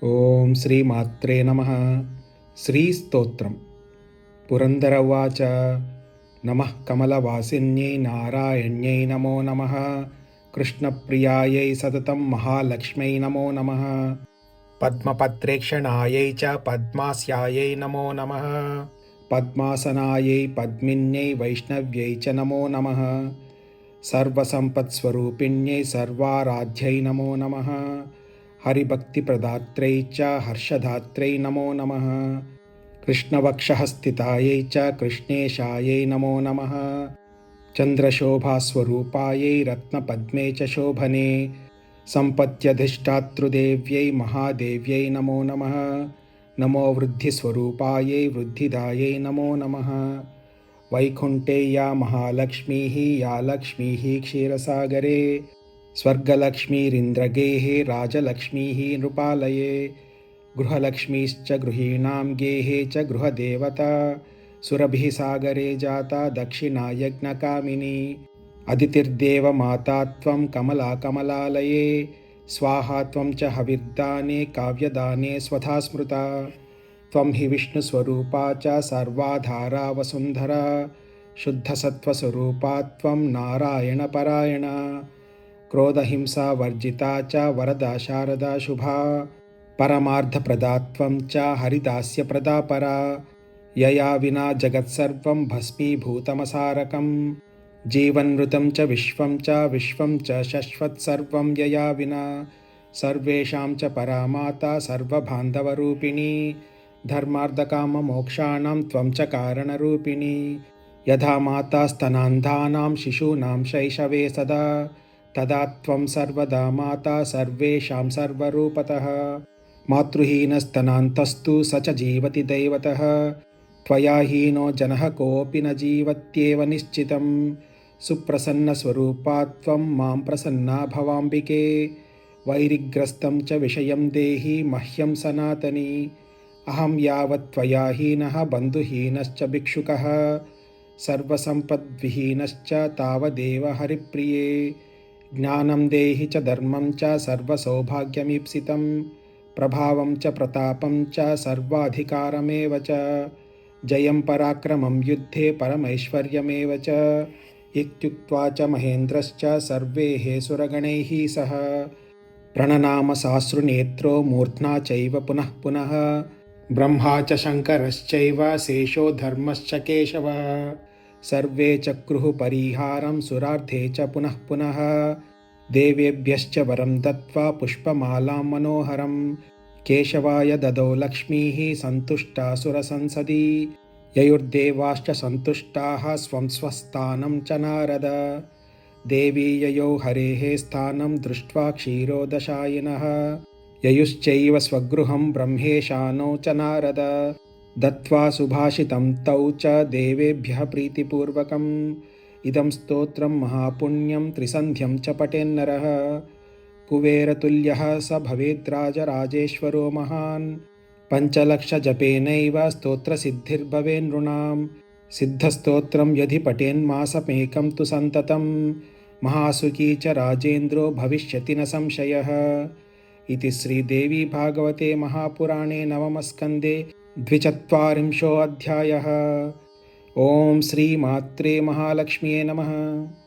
ఓం శ్రీమాత్రే నమః. శ్రీస్తోత్రం. పురందర ఉవాచ. నమః కమలవాసిన్యై నారాయణ్యై నమో నమః. కృష్ణప్రియాయై సతతం మహాలక్ష్మ్యై నమో నమః. పద్మపత్రేక్షణాయై చ పద్మాస్యాయై నమో నమః. పద్మాసనాయై పద్మిన్యై వైష్ణవ్యై చ నమో నమః. సర్వసంపత్స్వరూపిణ్యై సర్వారాధ్యై నమో నమః. హరిభక్తిప్రదాత్రై చ హర్షధాత్రై నమో నమః. కృష్ణవక్షస్థితాయై చ కృష్ణేశాయై నమో నమః. చంద్రశోభాస్వరూపాయై రత్నపద్మే చ శోభనే సంపత్యధిష్టాతృదేవ్యై మహాదేవ్యై నమో నమః. నమో వృద్ధిస్వరూపాయై వృద్ధిదాయై నమో నమః. వైకుంఠే యా మహాలక్ష్మీః యా లక్ష్మీః క్షీరసాగరే స్వర్గలక్ష్మీరింద్రగేः రాజలక్ష్మీः నృపాలయే గృహలక్ష్మీశ్చ గృహీణాం గేహే చ గృహదేవతా సురభిः సాగరే జాతా దక్షిణాయజ్ఞకామిని అదితిర్దేవమాతా త్వం కమలా కమలాలయే స్వాహా త్వం చ హవిర్దానే కావ్యదానే స్వధా స్మృతా త్వం హి విష్ణుస్వరూపా చ సర్వాధారా వసుంధరా శుద్ధసత్వస్వరూపా త్వం నారాయణపరాయణ క్రోధహింసా వర్జితా చ వరదా శారదా శుభా పరమార్థప్రదా త్వం చ హరిదాస్యప్రదా పరా యయా వినా జగత్సర్వం భస్మీభూతమసారకం జీవన్మృతం చ విశ్వం చ శశ్వత్సర్వం యయా వినా సర్వేషాం చ పరా మాతా సర్వబాంధవరూపిణీ ధర్మార్థకామమోక్షాణాం త్వం చ కారణరూపిణీ యథా మాతా స్తనాంధానాం శిశూనాం శైశవే సదా తదా త్వం సర్వదా మాతా సర్వేషాం సర్వరూపతః మాతృహీనస్తనాంతస్తు స చ జీవతి దైవతః త్వయా హీనో జనః కోऽపి న జీవత్యేవ నిశ్చితం సుప్రసన్నస్వరూపా త్వం మాం ప్రసన్నా భవాంబికే వైరిగ్రస్తం చ విషయం దేహి మహ్యం సనాతని అహం యావత్ త్వయా హీనః బంధుహీనశ్చ భిక్షుకः సర్వసంపద్విహీనశ్చ తావదేవ హరిప్రియే జ్ఞానం దేహి చ ధర్మం చ సర్వసౌభాగ్యమీప్సితం ప్రభావం చ ప్రతాపం చ సర్వాధికారమేవ చ జయం పరాక్రమం యుద్ధే పరమైశ్వర్యమేవ చ ఇత్యుక్త్వా చ మహేంద్రశ్చ సర్వైః సురగణైః సహ ప్రణనామ సాశ్రునేత్రో మూర్ధ్నా చైవ పునః పునః బ్రహ్మా చ శంకరశ్చైవ శేషో ధర్మశ్చ కేశవः సర్వే చక్రుః పరిహారం సురార్థే చ పునః పునః దేవేభ్యశ్చ వరం దత్వా పుష్పమాలాం మనోహరం కేశవాయ దదౌ లక్ష్మీః సంతుష్టా సురసంసది యయుర్దేవాశ్చ సంతుష్టాః స్వం స్వస్థానం చ నారద దేవీ యయౌ హరేః స్థానం దృష్ట్వా క్షీరోదశాయినః యయుశ్చైవ స్వగృహం బ్రహ్మేశానౌ చ నారద దత్వా సుభాషితం తౌ చ దేవేభ్యః ప్రీతిపూర్వకం ఇదం స్తోత్రం మహాపుణ్యం త్రిసంధ్యం చ పఠేన్నరః కుబేరతుల్యః స భవేద్రాజరాజేశ్వరో మహాన్ పంచలక్షజపేనైవ స్తోత్రసిద్ధిర్భవేన్నృణాం సిద్ధస్తోత్రం యది పఠేన్మాసమేకం తు సంతతం మహాసుఖీ చ రాజేంద్రో భవిష్యతి న సంశయः. इति श्रीदेवी भागवते महापुराणे नवमस्कन्धे 24 अध्यायः. ओम श्रीमात्रे महालक्ष्म्यै नमः.